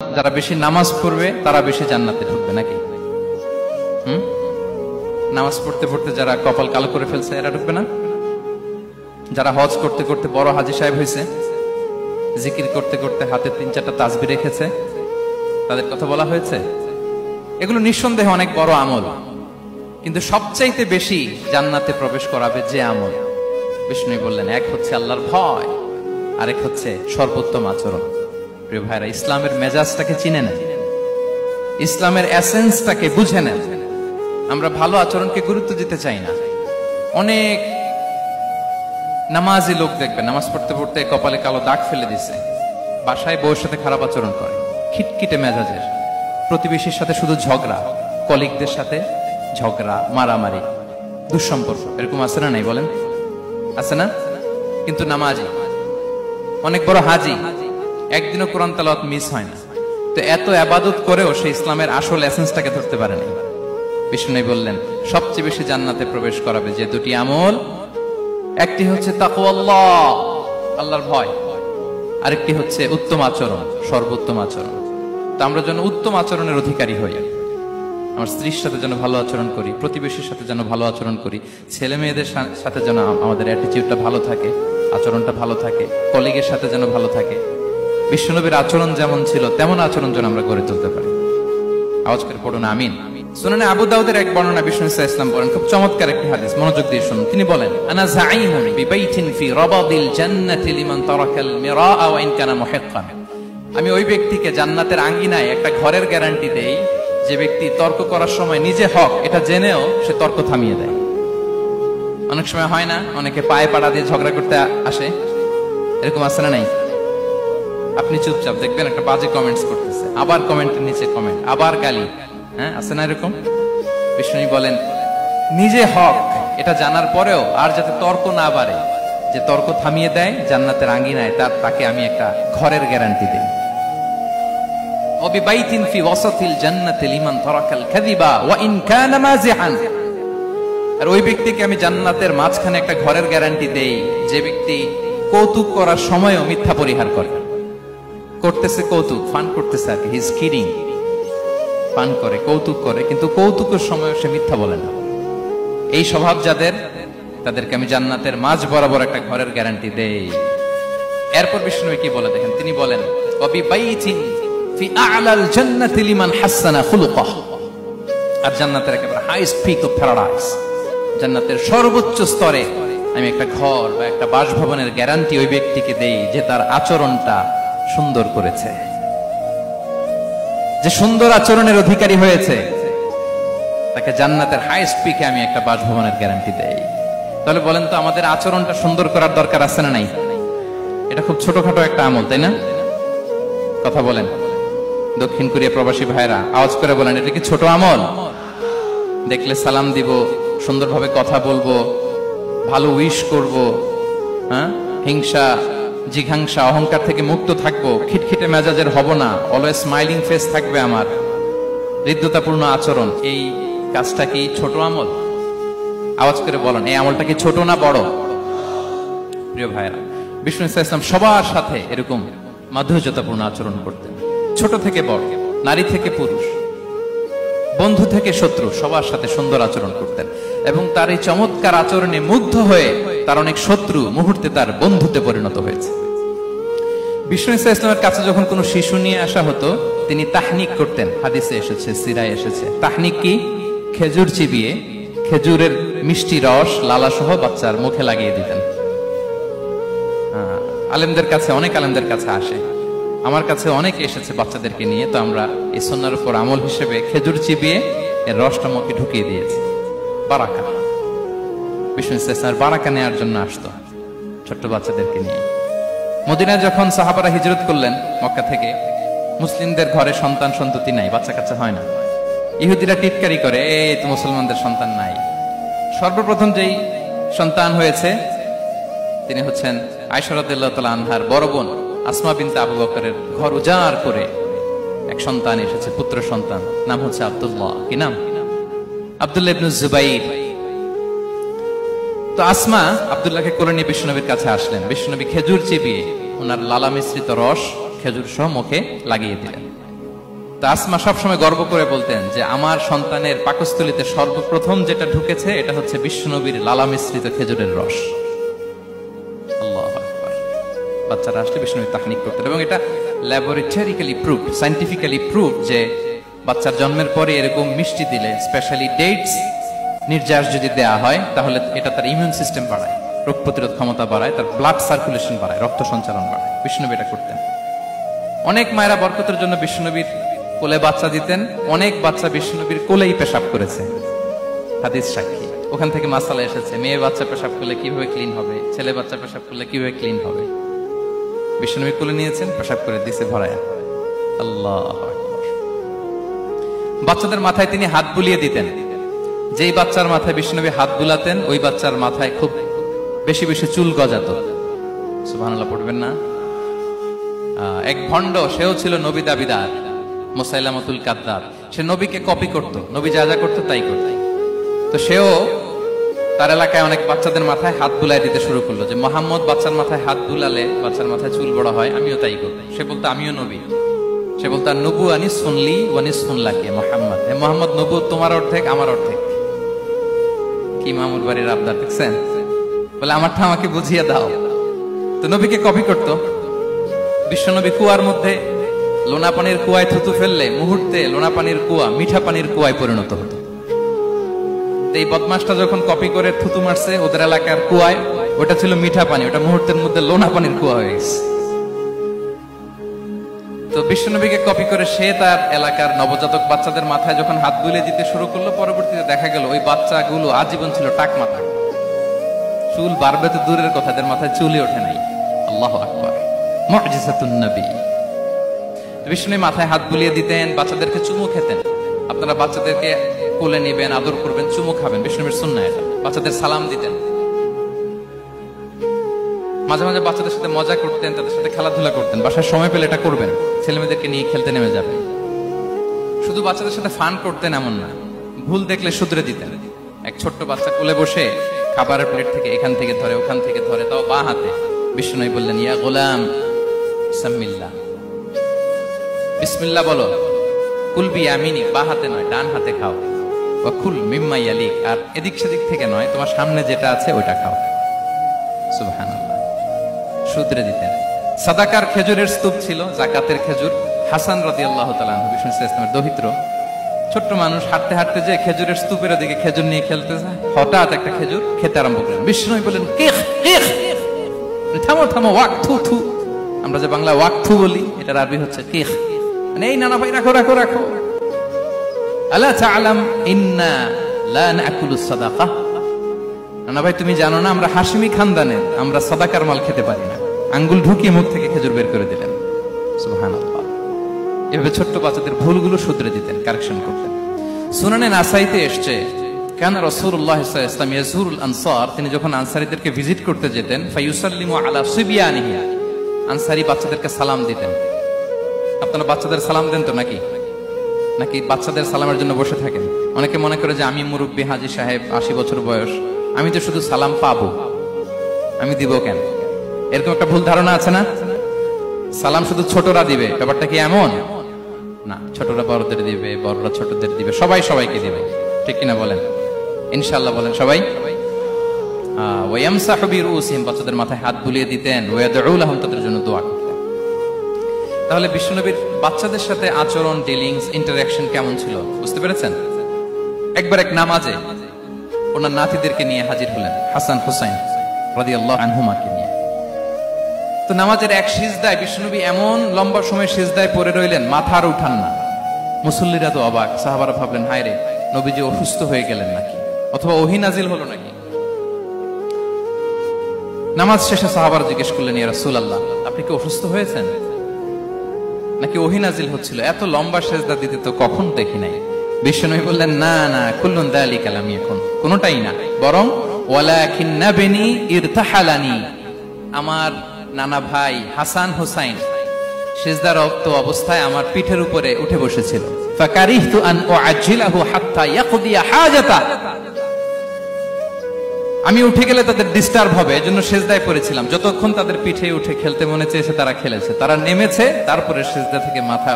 যারা বেশি নামাজ পড়বে তারা বেশি জান্নাতে ঢুকবে নাকি? নামাজ পড়তে পড়তে যারা কপাল কালো করে ফেলছে এরা ঢুকবে না? যারা হজ করতে করতে বড় হাজী সাহেব হয়েছে, জিকির করতে করতে হাতে 3-4টা তাসবিহ রেখেছে, তাদের কথা বলা হয়েছে। এগুলো নিঃসন্দেহে অনেক বড় আমল, কিন্তু সবচাইতে বেশি জান্নাতে প্রবেশ করাবে যে আমল, বিষ্ণু বললেন, এক হচ্ছে আল্লাহর ভয়, আরেক হচ্ছে সর্বোত্তম আচরণ। প্রিয় ভাইরা, ইসলামের মেজাজটাকে চিনে নেন, ইসলামের এসেন্সটাকে বুঝে নেন। আমরা ভালো আচরণকে গুরুত্ব দিতে চাই না। অনেক নামাজি লোক দেখবেন নামাজ পড়তে পড়তে কপালে কালো দাগ ফেলে দিছে, বাসায় বউয়ের সাথে খারাপ আচরণ করে, খিটখিটে মেজাজের, প্রতিবেশীর সাথে শুধু ঝগড়া, কলিগদের সাথে ঝগড়া, মারামারি, দুঃসম্পর্ক, এরকম আছে না? নাই বলেন, আছে না? কিন্তু নামাজি, অনেক বড় হাজি, একদিনও কোরআন তেলাওয়াত মিস হয় না, তো এত ইবাদত করেও সে ইসলামের আসল এসেন্সটাকে ধরতে পারেনি। বিষ্ণু বললেন, সবচেয়ে বেশি জান্নাতে প্রবেশ করাবে যে দুটি আমল, একটি হচ্ছে তাকওয়াল্লাহ, আল্লাহর ভয়, আরেকটি হচ্ছে উত্তম আচরণ, সর্বোত্তম আচরণ। তো আমরা যেন উত্তম আচরণের অধিকারী হই, আমার স্ত্রীর সাথে যেন ভালো আচরণ করি, প্রতিবেশীর সাথে যেন ভালো আচরণ করি, ছেলে মেয়েদের সাথে যেন আমাদের অ্যাটিটিউডটা ভালো থাকে, আচরণটা ভালো থাকে, কলিগের সাথে যেন ভালো থাকে। বিশ্বনবীর আচরণ যেমন ছিল তেমন আচরণ যেন আমরা গড়ে তুলতে পারি। আওয়াজ করে পড়ুন আমিন। সুনানে আবু দাউদের এক বর্ণনা বিষ্ণু ইসা ইসলাম বলেন, খুব চমৎকার একটি হাদিস, মনোযোগ দিয়ে শুনুন। তিনি বলেন, আনা যাঈমুন বিবাইতিন ফি রাবাদিল জান্নাতি লিমান তারাকাল মিরাআ ওয়া ইন কানা মুহিক্কান। আমি ওই ব্যক্তিকে জান্নাতের আঙ্গিনায় একটা ঘরের গ্যারান্টি দেই যে ব্যক্তি তর্ক করার সময় নিজে হক এটা জেনেও সে তর্ক থামিয়ে দেয়। অনেক সময় হয় না, অনেকে পায়ে পাড়া দিয়ে ঝগড়া করতে আসে, এরকম আছে না নাই? আপনি চুপচাপ দেখবেন একটা বাজে কমেন্টস করতেছে, আবার কমেন্টের নিচে কমেন্ট, আবার গালি, হ্যাঁ আছে না এরকম? বিষ্ণু বলেন, নিজে হক এটা জানার পরেও আর যাতে তর্ক না বাড়ে, যে তর্ক থামিয়ে দেয় জান্নাতের আঙ্গিনায়, তাকে আমি একটা ঘরের গ্যারান্টি দেই। ওয়াবিবাইতিন ফি ওয়াসাতিল জান্নাতি লিমান তারাকাল কাযিবা ওয়া ইন কানা মাযিহান। আর ওই ব্যক্তিকে আমি জান্নাতের মাঝখানে একটা ঘরের গ্যারান্টি দেই যে ব্যক্তি কৌতুক করার সময়ও মিথ্যা পরিহার করে। করতেছে কৌতুক, ফান করতেছে আর কি, হি ইজ কিডিং, ফান করে, কৌতুক করে, কিন্তু কৌতুকের সময় সে মিথ্যা বলে না। এই স্বভাব যাদের, তাদেরকে আমি জান্নাতের মাঝ বরাবর একটা ঘরের গ্যারান্টি দেই। এরপর বিষ্ণু কি বলে দেখেন, তিনি বলেন, ওয়াবিবাইতিন ফি আ'লাল জান্নাতি লিমান হাসানা খুলুকাহ। আর জান্নাতের একেবারে হাইস্ট পিক অফ প্যারাডাইস, জান্নাতের সর্বোচ্চ স্তরে আমি একটা ঘর বা একটা বাসভবনের গ্যারান্টি ওই ব্যক্তিকে দেই যে তার আচরণটা সুন্দর করেছে, যে সুন্দর আচরণের অধিকারী হয়েছে, তাকে জান্নাতের হাইস্ট পিকে আমি একটা বাসভবনের গ্যারান্টি দেই। তাহলে বলেন তো, আমাদের আচরণটা সুন্দর করার দরকার আছে না নাই? এটা খুব ছোটখাটো একটা আমল, তাই না? কথা বলেন, দক্ষিণ কোরিয়া প্রবাসী ভাইরা আওয়াজ করে বলেন, এটা কি ছোট আমল? দেখলে সালাম দিব, সুন্দরভাবে কথা বলবো, ভালো উইশ করব, হ্যাঁ, হিংসা জিঘাংসা অহংকার থেকে মুক্ত থাকবো, খিটখিটে মেজাজের হব না, অলওয়েজ স্মাইলিং ফেস থাকবে আমার, হৃদ্যতাপূর্ণ আচরণ। এই কাজটা কি ছোট আমল? আওয়াজ করে বলেন, এই আমলটা কি ছোট না বড়? প্রিয় ভাইরা, বিষ্ণু ইসলাম সবার সাথে এরকম মাধুর্যতাপূর্ণ আচরণ করতেন, ছোট থেকে বড়, নারী থেকে পুরুষ, বন্ধু থেকে শত্রু, সবার সাথে সুন্দর আচরণ করতেন। এবং তার এই চমৎকার আচরণে মুগ্ধ হয়ে তার অনেক শত্রু মুহূর্তে তার বন্ধুতে পরিণত হয়েছে। বিষ্ণু ইসলামের কাছে যখন কোনো শিশু নিয়ে আসা হতো, তিনি তাহনিক করতেন, হাদিসে এসেছে, সিরায় এসেছে। তাহনিক কি? খেজুর চিবিয়ে খেজুরের মিষ্টি রস লালা সহ বাচ্চার মুখে লাগিয়ে দিতেন। আলেমদের কাছে, অনেক আলেমদের কাছে আসে, আমার কাছে অনেকে এসেছে বাচ্চাদেরকে নিয়ে, তো আমরা এই সুন্নাহর উপর আমল হিসেবে খেজুর চিবিয়ে এর রসটা মুখে ঢুকিয়ে দিয়েছি। বারাকা, বিষ্ণু ইসলাম বারাকা নেওয়ার জন্য আসতো ছোট্ট বাচ্চাদেরকে নিয়ে। মদিনায় যখন সাহাবারা হিজরত করলেন মক্কা থেকে, মুসলিমদের ঘরে সন্তান সন্ততি নাই, বাচ্চা কাচ্চা হয় না। ইহুদিরা টিটকারি করে, এই তো মুসলমানদের সন্তান নাই। সর্বপ্রথম যেই সন্তান হয়েছে তিনি হচ্ছেন আয়েশা রাদিয়াল্লাহু তাআলা আনহার বড় বোন আসমা বিনতে আবু বকরের ঘর উজাড় করে এক সন্তান এসেছে, পুত্র সন্তান, নাম হচ্ছে আব্দুল্লাহ। কি নাম? আব্দুল্লাহ ইবনে জুবাইর। তো আসমা আব্দুল্লাহকে কোলে নিয়ে বিশ্বনবীর কাছে আসলেন। বিশ্বনবী খেজুর চিবিয়ে ওনার লালা মিশ্রিত রস খেজুর সহ মুখে লাগিয়ে দিলেন। তো আসমা সবসময় গর্ব করে বলতেন যে আমার সন্তানের পাকস্থলীতে সর্বপ্রথম যেটা ঢুকেছে এটা হচ্ছে বিশ্বনবীর লালা মিশ্রিত খেজুরের রস। আল্লাহু আকবার। বাচ্চারা আসলে বিশ্বনবী তাহনিক করতেন এবং এটা ল্যাবরেটরিক্যালি প্রুভড, সায়েন্টিফিক্যালি প্রুভড যে বাচ্চার জন্মের পরে এরকম মিষ্টি দিলে, স্পেশালি ডেটস নির্যাস যদি দেয়া হয়, তাহলে এটা তার ইমিউন সিস্টেম বাড়ায়, রোগ প্রতিরোধ ক্ষমতা বাড়ায়, তার ব্লাড সার্কুলেশন বাড়ায়, রক্ত সঞ্চালন বাড়ায়। বিশ্বনবী এটা করতেন। অনেক মায়েরা বরকতের জন্য বিশ্বনবীর কোলে বাচ্চা দিতেন, অনেক বাচ্চা বিশ্বনবীর কোলেই পেশাব করেছে, হাদিস সাক্ষী। ওখান থেকে মাসালা এসেছে, মেয়ে বাচ্চা পেশাব করলে কিভাবে ক্লিন হবে, ছেলে বাচ্চা পেশাব করলে কিভাবে ক্লিন হবে। বিশ্বনবী কোলে নিয়েছেন, পেশাব করে দিছে ভরায়া। আল্লাহু আকবার। বাচ্চাদের মাথায় তিনি হাত বুলিয়ে দিতেন। যেই বাচ্চার মাথায় বিশ্বনবী হাত বুলাতেন, ওই বাচ্চার মাথায় খুব বেশি বেশি চুল গজাতো। সুবহানাল্লাহ পড়বেন না? এক ভণ্ড, সেও ছিল নবী দাবিদার, মুসাইলামাতুল কাদ্দাব। সে নবীকে কপি করত, নবী যা যা করতো তাই করত। তো সেও তার এলাকায় অনেক বাচ্চাদের মাথায় হাত বুলাই দিতে শুরু করলো, যে মোহাম্মদ বাচ্চার মাথায় হাত বুলালে বাচ্চার মাথায় চুল বড় হয়, আমিও তাই করব। সে বলতো আমিও নবী। সে বলতো নবু আনি শুনলি ওয়ানি শুনলাকে মোহাম্মদ, হে মোহাম্মদ, নবু তোমার অর্ধেক আমার অর্ধেক। কি মামুর বাড়ির আবদার দেখছেন? বলে আমারটা আমাকে বুঝিয়ে দাও। তো নবীকে কপি করতো। বিশ্বনবী কুয়ার মধ্যে লোনা পানির কুয়ায় থুতু ফেললে মুহূর্তে লোনা পানির কুয়া মিঠা পানির কুয়ায় পরিণত হতো। এই বদমাসটা যখন কপি করে থুতু মারছে ওদের এলাকার কুয়ায়, ওটা ছিল মিঠা পানি, ওটা মুহূর্তের মধ্যে লোনা পানির কুয়া হয়ে গেছে। তো বিশ্বনবীকে কপি করে সে তার এলাকার নবজাতক বাচ্চাদের মাথায় যখন হাত বুলিয়ে দিতে শুরু করলো, পরবর্তীতে দেখা গেল ওই বাচ্চাগুলো আজীবন ছিল টাক মাথা। চুল বাড়বে তো দূরের কথা, এদের মাথায় চুলই ওঠে নাই। আল্লাহু আকবার। মুজিজাতুন নবী। বিষ্ণু মাথায় হাত বুলিয়ে দিতেন, বাচ্চাদেরকে চুমু খেতেন। আপনারা বাচ্চাদেরকে কোলে নেবেন, আদর করবেন, চুমু খাবেন, বিষ্ণুর সুন্নাহ এটা। বাচ্চাদের সালাম দিতেন। মাঝে মাঝে বাচ্চাদের সাথে মজা করতেন, তাদের সাথে খেলাধুলা করতেন। বাসায় সময় পেলে এটা করবেন, ছেলে মেয়েদেরকে নিয়ে খেলতে নেমে যাবেন। শুধু বাচ্চাদের সাথে ফান করতেন এমন না, ভুল দেখলে শুধরে দিতেন। এক ছোট্ট বাচ্চা কোলে বসে খাবারের প্লেট থেকে এখান থেকে ধরে ওখান থেকে ধরে, তাও বাঁ হাতে। বিষ্ণু বললেন, ইয়া গোলাম সাম্মিল্লাহ, বিসমিল্লাহ বলো। কুলবি ইয়ামিনি, বা হাতে নয় ডান হাতে খাও। ওয়া কুল মিম্মা ইয়ালিক, আর এদিক সেদিক থেকে নয়, তোমার সামনে যেটা আছে ওইটা খাও। সুবহানাল্লাহ। শুধরে দিতেন। সাদাকার খেজুরের স্তূপ ছিল, যাকাতের খেজুর। হাসান রাদিয়াল্লাহু তাআলা আনহু, বিষ্ণু ইসলামের দহিত্র, ছোট্ট মানুষ, হাঁটতে হাঁটতে যে খেজুরের স্তূপের দিকে খেজুর নিয়ে খেলতে যায়, হঠাৎ একটা খেজুর খেতে আরম্ভ করলেন। বিষ্ণু বললেন, কিখ কিখ, থামো থামো, ওয়াক থু থু। আমরা যে বাংলা ওয়াক থু বলি, এটার আরবি হচ্ছে কিখ। মানে এই নানা ভাই রাখো রাখো রাখো। আলা তাআলাম ইন্না লা নাকুলুস সাদাকা, নানা ভাই তুমি জানো না আমরা হাশিমি খানদানের, আমরা সাদাকার মাল খেতে পারি না। আঙ্গুল ঢুকিয়ে মুখ থেকে খেজুর বের করে দিলেন। সুবহানাল্লাহ। এভাবে ছোট্ট বাচ্চাদের ভুলগুলো শুধরে দিতেন, কারেকশন করতেন। সুনানে নাসাইতে এসছে, কেন রাসূলুল্লাহ সাল্লাল্লাহু আলাইহি ওয়াসাল্লাম ইয়াজুরুল আনসার, তিনি যখন আনসারীদেরকে ভিজিট করতে যেতেন, ফায়ুসাল্লিমু আলা সিবিয়ানিহি, আনসারী বাচ্চাদেরকে সালাম দিতেন। আপনারা বাচ্চাদের সালাম দেন তো নাকি? নাকি বাচ্চাদের সালামের জন্য বসে থাকেন? অনেকে মনে করে যে আমি মুরব্বী হাজী সাহেব, 80 বছর বয়স, আমি তো শুধু সালাম পাবো, আমি দিব কেন? এরকম একটা ভুল ধারণা আছে না? সালাম শুধু ছোটরা দিবে, ব্যাপারটা কি এমন না? ছোটরা বড়দের দিবে, বড়রা ছোটদের দিবে, সবাই সবাইকে দিবে, ঠিক কিনা বলেন? ইনশাআল্লাহ বলেন সবাই। ওয়ায়ামসাহু বিরুসিহিম, বাচ্চাদের মাথায় হাত বুলিয়ে দিতেন। ওয়ায়াদউ লাহুম, তাদের জন্য দোয়া করতেন। তাহলে বিশ্বনবীর বাচ্চাদের সাথে আচরণ, ডিলিংস, ইন্টারঅ্যাকশন কেমন ছিল বুঝতে পেরেছেন? একবার এক নামাজে ওনার নাতিদেরকে নিয়ে হাজির হলেন, হাসান হুসাইন রাদিয়াল্লাহু আনহুমাকে নিয়ে। তো নামাজের এক সিজদায় বিশ্বনবী এমন লম্বা সময় সিজদায় পড়ে রইলেন, মাথার উঠান না। মুসল্লিরা তো অবাক, সাহাবারা ভাবলেন হায় রে, নবীজি অসুস্থ হয়ে গেলেন নাকি, অথবা ওহী নাজিল হলো নাকি। নামাজ শেষে সাহাবারা জিজ্ঞেস করলেন, ইয়া রাসূলুল্লাহ, আপনি কি অসুস্থ হয়েছেন নাকি ওহী নাজিল হচ্ছিল? এত লম্বা সিজদা দিতে তো কখন দেখি নাই। বিশ্বনবী বললেন, না না, কুল্লুন যালিকা লাম ইয়াকুন, কোনটাই না, বরং ওয়ালাকিন নাবনি ইরতাহালানি, আমার নানা ভাই হাসান হুসাইন সিজদারত অবস্থায় আমার পিঠের উপরে উঠে বসেছিল। ফাকারিহতু আন উআজ্জিলাহু হাত্তা ইয়াকদিয়া হাজাতা, আমি উঠে গেলে তাদের ডিস্টার্ব হবে, এজন্য সিজদায় পড়েছিলাম। যতক্ষণ তাদের পিঠে উঠে খেলতে মনে চেয়েছে তারা খেলেছে, তারা নেমেছে, তারপরে সিজদা থেকে মাথা